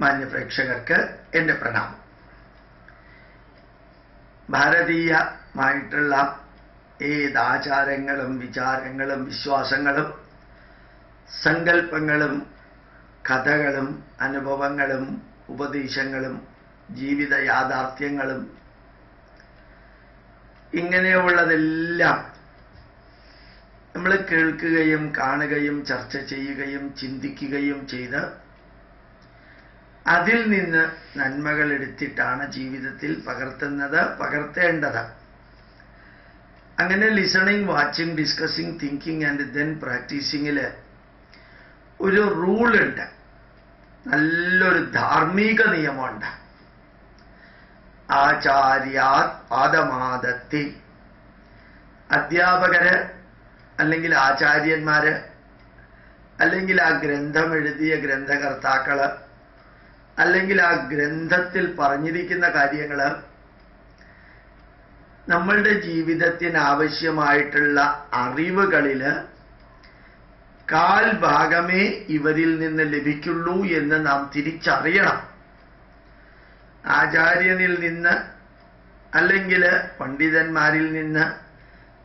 മാന്യപ്രേക്ഷകർക്ക് എൻ്റെ പ്രണാമം. ഭാരതീയമായിട്ടുള്ള ഏതാചാരങ്ങളും വിചാരങ്ങളും വിശ്വാസങ്ങളും സങ്കല്പങ്ങളും കഥകളും അനുഭവങ്ങളും ഉപദേശങ്ങളും ജീവിത യാഥാർത്ഥ്യങ്ങളും ഇങ്ങനെയുള്ളതെല്ലാം നമ്മൾ കേൾക്കുകയും കാണുകയും ചർച്ച ചെയ്യുകയും ചിന്തിക്കുകയും ചെയ്ത് അതിൽ നിന്ന് നന്മകൾ എടുത്തിട്ടാണ് ജീവിതത്തിൽ പകർത്തേണ്ടത്. അങ്ങനെ listening, watching, discussing, thinking and then പ്രാക്ടീസിങ്ങിൽ ഒരു റൂളുണ്ട്, നല്ലൊരു ധാർമ്മിക നിയമമുണ്ട്. ആചാര്യാത് പാദമാദത്തി. അധ്യാപകര് അല്ലെങ്കിൽ ആചാര്യന്മാര് അല്ലെങ്കിൽ ആ ഗ്രന്ഥം എഴുതിയ ഗ്രന്ഥകർത്താക്കള് അല്ലെങ്കിൽ ആ ഗ്രന്ഥത്തിൽ പറഞ്ഞിരിക്കുന്ന കാര്യങ്ങള് നമ്മളുടെ ജീവിതത്തിന് ആവശ്യമായിട്ടുള്ള അറിവുകളില് കാൽ ഭാഗമേ ഇവരിൽ നിന്ന് ലഭിക്കുള്ളൂ എന്ന് നാം തിരിച്ചറിയണം. ആചാര്യനിൽ നിന്ന് അല്ലെങ്കിൽ പണ്ഡിതന്മാരിൽ നിന്ന്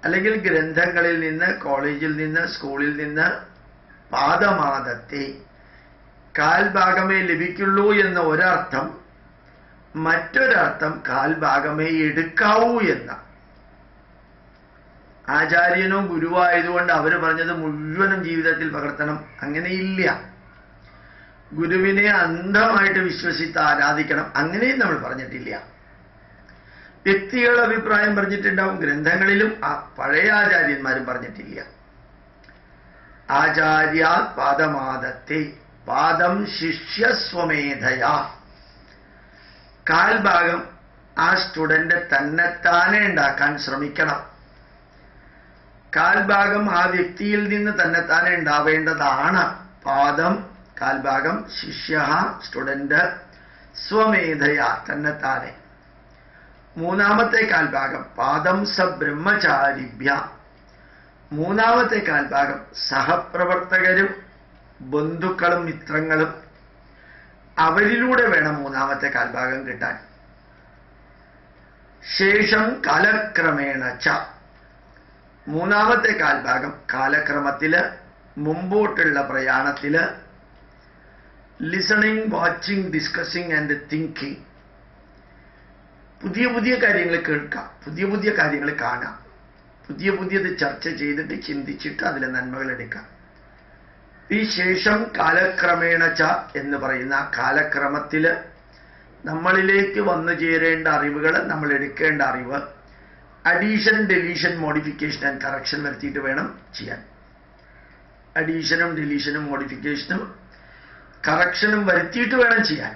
അല്ലെങ്കിൽ ഗ്രന്ഥങ്ങളിൽ നിന്ന്, കോളേജിൽ നിന്ന്, സ്കൂളിൽ നിന്ന് പാദമാദത്തെ കാൽഭാഗമേ ലഭിക്കുള്ളൂ എന്ന ഒരർത്ഥം. മറ്റൊരർത്ഥം കാൽഭാഗമേ എടുക്കാവൂ എന്ന. ആചാര്യനോ ഗുരുവായതുകൊണ്ട് അവര് പറഞ്ഞത് മുഴുവനും ജീവിതത്തിൽ പകർത്തണം, അങ്ങനെയില്ല. ഗുരുവിനെ അന്ധമായിട്ട് വിശ്വസിച്ച് ആരാധിക്കണം, അങ്ങനെയും നമ്മൾ പറഞ്ഞിട്ടില്ല. വ്യക്തികളുടെ അഭിപ്രായം പറഞ്ഞിട്ടുണ്ടാവും, ഗ്രന്ഥങ്ങളിലും പഴയ ആചാര്യന്മാരും പറഞ്ഞിട്ടില്ല. ആചാര്യാത് പാദമാദത്തെ. പാദം ശിഷ്യസ്വമേധയാ. കാൽഭാഗം ആ സ്റ്റുഡന്റ് തന്നെത്താനെ ഉണ്ടാക്കാൻ ശ്രമിക്കണം. കാൽഭാഗം ആ വ്യക്തിയിൽ നിന്ന് തന്നെത്താനെ ഉണ്ടാവേണ്ടതാണ്. പാദം കാൽഭാഗം, ശിഷ്യ സ്റ്റുഡന്റ്, സ്വമേധയാ തന്നെത്താനെ. മൂന്നാമത്തെ കാൽഭാഗം പാദം സബ്രഹ്മചാരിഭ്യ. മൂന്നാമത്തെ കാൽഭാഗം സഹപ്രവർത്തകരും ബന്ധുക്കളും മിത്രങ്ങളും, അവരിലൂടെ വേണം മൂന്നാമത്തെ കാൽഭാഗം കിട്ടാൻ. ശേഷം കാലക്രമേണ ച. മൂന്നാമത്തെ കാൽഭാഗം കാലക്രമത്തില്, മുമ്പോട്ടുള്ള പ്രയാണത്തില് listening, watching, discussing and thinking. പുതിയ പുതിയ കാര്യങ്ങൾ കേൾക്കാം, പുതിയ പുതിയ കാര്യങ്ങൾ കാണാം, പുതിയത് ചർച്ച ചെയ്തിട്ട് ചിന്തിച്ചിട്ട് അതിലെ നന്മകൾ എടുക്കാം. ഈ ശേഷം കാലക്രമേണ ച എന്ന് പറയുന്ന കാലക്രമത്തില് നമ്മളിലേക്ക് വന്നു ചേരേണ്ട അറിവുകൾ, നമ്മൾ എടുക്കേണ്ട അറിവ് addition, deletion, modification and correction വരുത്തിയിട്ട് വേണം ചെയ്യാൻ. അഡീഷനും ഡെലീഷനും മോഡിഫിക്കേഷനും കറക്ഷനും വരുത്തിയിട്ട് വേണം ചെയ്യാൻ.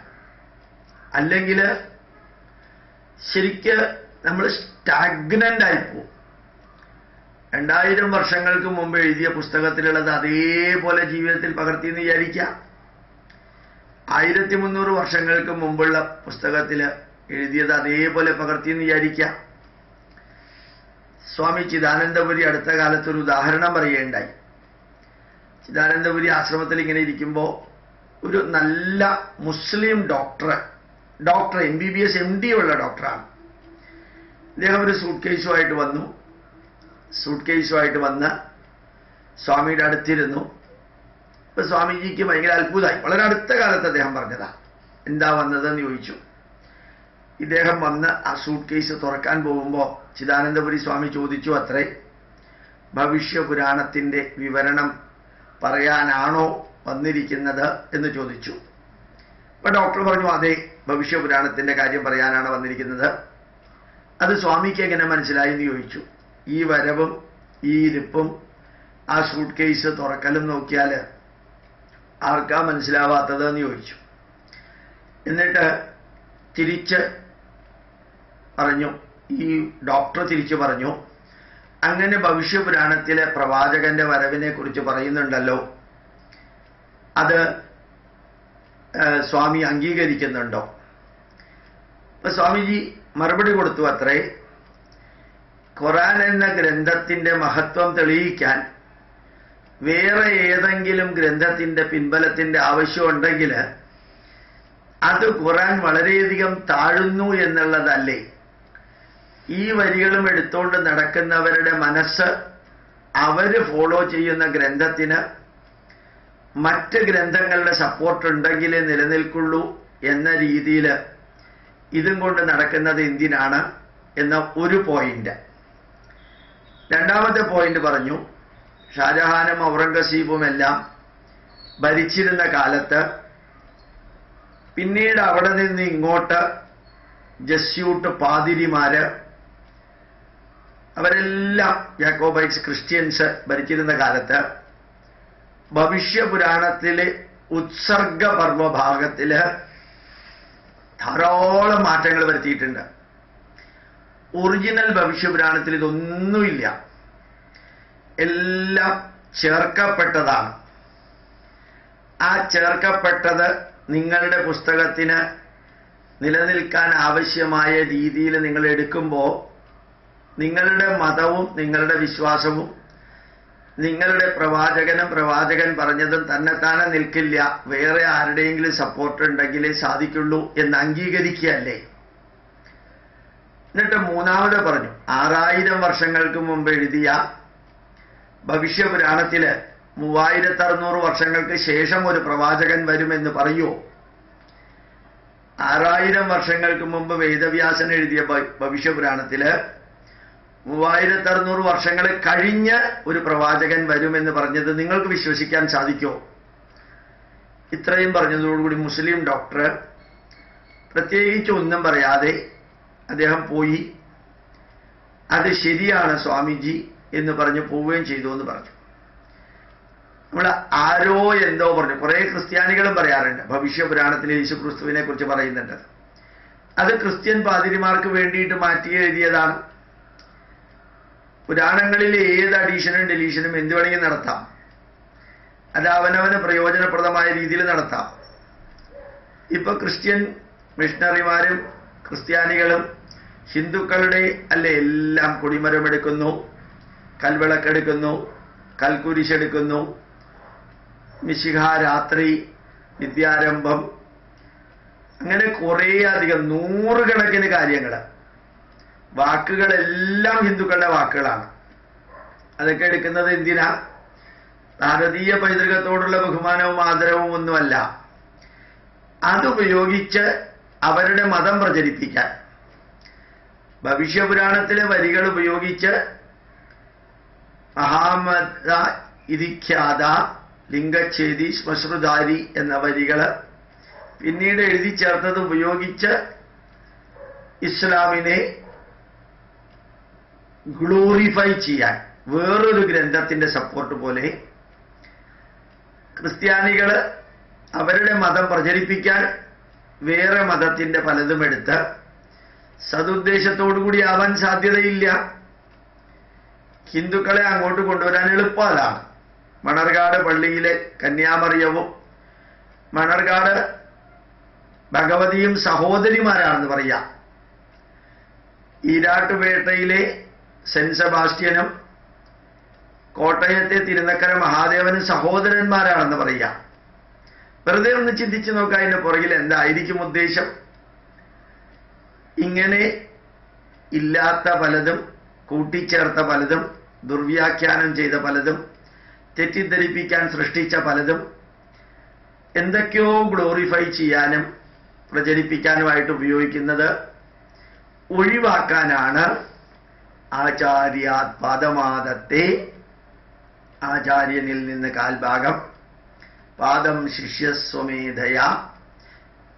അല്ലെങ്കിൽ ശരിക്ക് നമ്മൾ സ്റ്റാഗ്നന്റ് ആയിപ്പോവും. 2000 വർഷങ്ങൾക്ക് മുമ്പ് എഴുതിയ പുസ്തകത്തിലുള്ളത് അതേപോലെ ജീവിതത്തിൽ പകർത്തിയെന്ന് വിചാരിക്കാം. 1300 വർഷങ്ങൾക്ക് മുമ്പുള്ള പുസ്തകത്തിൽ എഴുതിയത് അതേപോലെ പകർത്തിയെന്ന് വിചാരിക്കാം. സ്വാമി ചിദാനന്ദപുരി അടുത്ത കാലത്തൊരു ഉദാഹരണം പറയുകയുണ്ടായി. ചിദാനന്ദപുരി ആശ്രമത്തിൽ ഇങ്ങനെ ഇരിക്കുമ്പോൾ ഒരു നല്ല മുസ്ലിം ഡോക്ടർ MBBS MD ഉള്ള ഡോക്ടറാണ്. അദ്ദേഹം ഒരു സൂട്ട് കേസുമായിട്ട് വന്ന് സ്വാമിയുടെ അടുത്തിരുന്നു. ഇപ്പൊ സ്വാമിജിക്ക് ഭയങ്കര അത്ഭുതമായി. വളരെ അടുത്ത കാലത്ത് അദ്ദേഹം പറഞ്ഞതാ. എന്താ വന്നതെന്ന് ചോദിച്ചു. ഇദ്ദേഹം വന്ന് ആ സൂട്ട് കേസ് തുറക്കാൻ പോകുമ്പോൾ ചിദാനന്ദപുരി സ്വാമി ചോദിച്ചു അത്രേ, ഭവിഷ്യപുരാണത്തിന്റെ വിവരണം പറയാനാണോ വന്നിരിക്കുന്നത് എന്ന് ചോദിച്ചു. അപ്പൊ ഡോക്ടർ പറഞ്ഞു, അതെ, ഭവിഷ്യപുരാണത്തിന്റെ കാര്യം പറയാനാണ് വന്നിരിക്കുന്നത്. അത് സ്വാമിക്ക് എങ്ങനെ മനസ്സിലായി എന്ന് ചോദിച്ചു. ഈ വരവും ഈ ഇരിപ്പും ആ സൂട്ട് കേസ് തുറക്കലും നോക്കിയാൽ ആർക്കാ മനസ്സിലാവാത്തത് എന്ന് ചോദിച്ചു. എന്നിട്ട് തിരിച്ച് പറഞ്ഞു, ഈ ഡോക്ടർ തിരിച്ചു പറഞ്ഞു, അങ്ങനെ ഭവിഷ്യപുരാണത്തിലെ പ്രവാചകന്റെ വരവിനെ കുറിച്ച് പറയുന്നുണ്ടല്ലോ, അത് സ്വാമി അംഗീകരിക്കുന്നുണ്ടോ? അപ്പൊ സ്വാമിജി മറുപടി കൊടുത്തു അത്രേ, ഖുർആൻ എന്ന ഗ്രന്ഥത്തിന്റെ മഹത്വം തെളിയിക്കാൻ വേറെ ഏതെങ്കിലും ഗ്രന്ഥത്തിന്റെ പിൻബലത്തിന്റെ ആവശ്യമുണ്ടെങ്കിൽ അത് ഖുർആൻ വളരെയധികം താഴുന്നു എന്നുള്ളതല്ലേ? ഈ വരികളും എടുത്തുകൊണ്ട് നടക്കുന്നവരുടെ മനസ്സ് അവര് ഫോളോ ചെയ്യുന്ന ഗ്രന്ഥത്തിന് മറ്റ് ഗ്രന്ഥങ്ങളുടെ സപ്പോർട്ട് ഉണ്ടെങ്കിലേ നിലനിൽക്കുള്ളൂ എന്ന രീതിയിൽ ഇതും കൊണ്ട് നടക്കുന്നത് എന്തിനാണ് എന്ന ഒരു പോയിന്റ്. രണ്ടാമത്തെ പോയിന്റ് പറഞ്ഞു, ഷാജഹാനും ഔറംഗസീബുമെല്ലാം ഭരിച്ചിരുന്ന കാലത്ത് പിന്നീട് അവിടെ നിന്ന് ഇങ്ങോട്ട് ജസ്യൂട്ട് പാതിരിമാര് അവരെല്ലാം യാക്കോബൈറ്റ്സ് ക്രിസ്ത്യൻസ് ഭരിച്ചിരുന്ന കാലത്ത് ഭവിഷ്യപുരാണത്തിലെ ഉത്സർഗ പർവഭാഗത്തില് ധാരാളം മാറ്റങ്ങൾ വരുത്തിയിട്ടുണ്ട്. ഒറിജിനൽ ഭവിഷ്യപുരാണത്തിൽ ഇതൊന്നുമില്ല, എല്ലാം ചേർക്കപ്പെട്ടതാണ്. ആ ചേർക്കപ്പെട്ടത് നിങ്ങളുടെ പുസ്തകത്തിന് നിലനിൽക്കാൻ ആവശ്യമായ രീതിയിൽ നിങ്ങൾ എടുക്കുമ്പോൾ നിങ്ങളുടെ മതവും നിങ്ങളുടെ വിശ്വാസവും നിങ്ങളുടെ പ്രവാചകൻ പറഞ്ഞതും തന്നെത്താനെ നിൽക്കില്ല, വേറെ ആരുടെയെങ്കിലും സപ്പോർട്ട് ഉണ്ടെങ്കിലേ സാധിക്കുള്ളൂ എന്ന് അംഗീകരിക്കുകയല്ലേ. എന്നിട്ട് മൂന്നാമത് പറഞ്ഞു, 6000 വർഷങ്ങൾക്ക് മുമ്പ് എഴുതിയ ഭവിഷ്യപുരാണത്തില് 3600 വർഷങ്ങൾക്ക് ശേഷം ഒരു പ്രവാചകൻ വരുമെന്ന് പറയൂ? 6000 വർഷങ്ങൾക്ക് മുമ്പ് വേദവ്യാസൻ എഴുതിയ ഭവിഷ്യപുരാണത്തില് 3600 വർഷങ്ങൾ കഴിഞ്ഞ് ഒരു പ്രവാചകൻ വരുമെന്ന് പറഞ്ഞത് നിങ്ങൾക്ക് വിശ്വസിക്കാൻ സാധിക്കുമോ? ഇത്രയും പറഞ്ഞതോടുകൂടി മുസ്ലിം ഡോക്ടർ പ്രത്യേകിച്ച് ഒന്നും പറയാതെ അദ്ദേഹം പോയി. അത് ശരിയാണ് സ്വാമിജി എന്ന് പറഞ്ഞ് പോവുകയും ചെയ്തു എന്ന് പറഞ്ഞു. നമ്മൾ ആരോ എന്തോ പറഞ്ഞു. കുറെ ക്രിസ്ത്യാനികളും പറയാറുണ്ട് ഭവിഷ്യപുരാണത്തിൽ യേശുക്രിസ്തുവിനെ കുറിച്ച് പറയുന്നുണ്ട്. അത് ക്രിസ്ത്യൻ പാതിരിമാർക്ക് വേണ്ടിയിട്ട് മാറ്റി എഴുതിയതാണ്. പുരാണങ്ങളിൽ ഏത് അഡീഷനും ഡെലീഷനും എന്ത് വേണമെങ്കിൽ നടത്താം. അത് അവനവന് പ്രയോജനപ്രദമായ രീതിയിൽ നടത്താം. ഇപ്പൊ ക്രിസ്ത്യൻ മിഷണറിമാരും ക്രിസ്ത്യാനികളും ഹിന്ദുക്കളുടെ അല്ലെ എല്ലാം കൊടിമരമെടുക്കുന്നു, കൽവിളക്കെടുക്കുന്നു, കൽക്കുരിശെടുക്കുന്നു, മിശിഹ രാത്രി, വിദ്യാരംഭം, അങ്ങനെ കുറേ അധികം 100 കണക്കിന് കാര്യങ്ങൾ. വാക്കുകളെല്ലാം ഹിന്ദുക്കളുടെ വാക്കുകളാണ്. അതൊക്കെ എടുക്കുന്നത് എന്തിനാ? ഭാരതീയ പൈതൃകത്തോടുള്ള ബഹുമാനവും ആദരവും ഒന്നുമല്ല, അതുപയോഗിച്ച് അവരുടെ മതം പ്രചരിപ്പിക്കാൻ. ഭവിഷ്യപുരാണത്തിലെ വരികൾ ഉപയോഗിച്ച് മഹാമത ഇതിഖ്യാത ലിംഗച്ഛേദി ശ്മശ്രുധാരി എന്ന വരികൾ പിന്നീട് എഴുതി ചേർത്തത് ഉപയോഗിച്ച് ഇസ്ലാമിനെ ഗ്ലോറിഫൈ ചെയ്യാൻ വേറൊരു ഗ്രന്ഥത്തിന്റെ സപ്പോർട്ട് പോലെ ക്രിസ്ത്യാനികൾ അവരുടെ മതം പ്രചരിപ്പിക്കാൻ വേറെ മതത്തിന്റെ പലതും എടുത്ത് സതുദ്ദേശത്തോടുകൂടി ആവാൻ സാധ്യതയില്ല. ഹിന്ദുക്കളെ അങ്ങോട്ട് കൊണ്ടുവരാൻ എളുപ്പം അതാണ്. മണർകാട് പള്ളിയിലെ കന്യാമറിയവും മണർകാട് ഭഗവതിയും സഹോദരിമാരാണെന്ന് പറയാം. ഈരാട്ടുപേട്ടയിലെ സെന്റ് സെബാസ്റ്റ്യനും കോട്ടയത്തെ തിരുനക്കര മഹാദേവനും സഹോദരന്മാരാണെന്ന് പറയാം. വെറുതെ ഒന്ന് ചിന്തിച്ചു നോക്കാം, അതിന്റെ പുറകിൽ എന്തായിരിക്കും ഉദ്ദേശം? ഇങ്ങനെ ഇല്ലാത്ത പലതും കൂട്ടിച്ചേർത്ത പലതും ദുർവ്യാഖ്യാനം ചെയ്ത പലതും തെറ്റിദ്ധരിപ്പിക്കാൻ സൃഷ്ടിച്ച പലതും എന്തൊക്കെയോ ഗ്ലോറിഫൈ ചെയ്യാനും പ്രചരിപ്പിക്കാനുമായിട്ട് ഉപയോഗിക്കുന്നത് ഒഴിവാക്കാനാണ് ആചാര്യാത് പാദമാദത്തെ, ആചാര്യനിൽ നിന്ന് കാൽഭാഗം, പാദം ശിഷ്യസ്വമേധയ.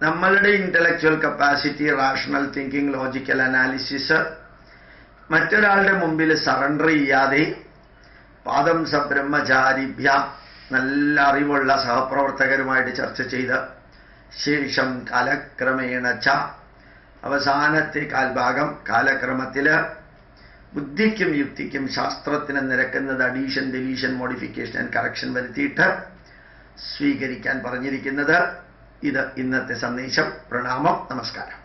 നമ്മളുടെ intellectual capacity, rational thinking, logical analysis മറ്റൊരാളുടെ മുമ്പിൽ സറണ്ടർ ചെയ്യാതെ പാദം സബ്രഹ്മചാരിഭ്യ നല്ല അറിവുള്ള സഹപ്രവർത്തകരുമായിട്ട് ചർച്ച ചെയ്ത് ശേഷം കാലക്രമേണ ച അവസാനത്തെ കാൽഭാഗം കാലക്രമത്തില് ബുദ്ധിക്കും യുക്തിക്കും ശാസ്ത്രത്തിന് നിരക്കുന്നത് addition, deletion, modification and correction വരുത്തിയിട്ട് സ്വീകരിക്കാൻ പറഞ്ഞിരിക്കുന്നത്. ഇത് ഇന്നത്തെ സന്ദേശം. പ്രണാമം, നമസ്കാരം.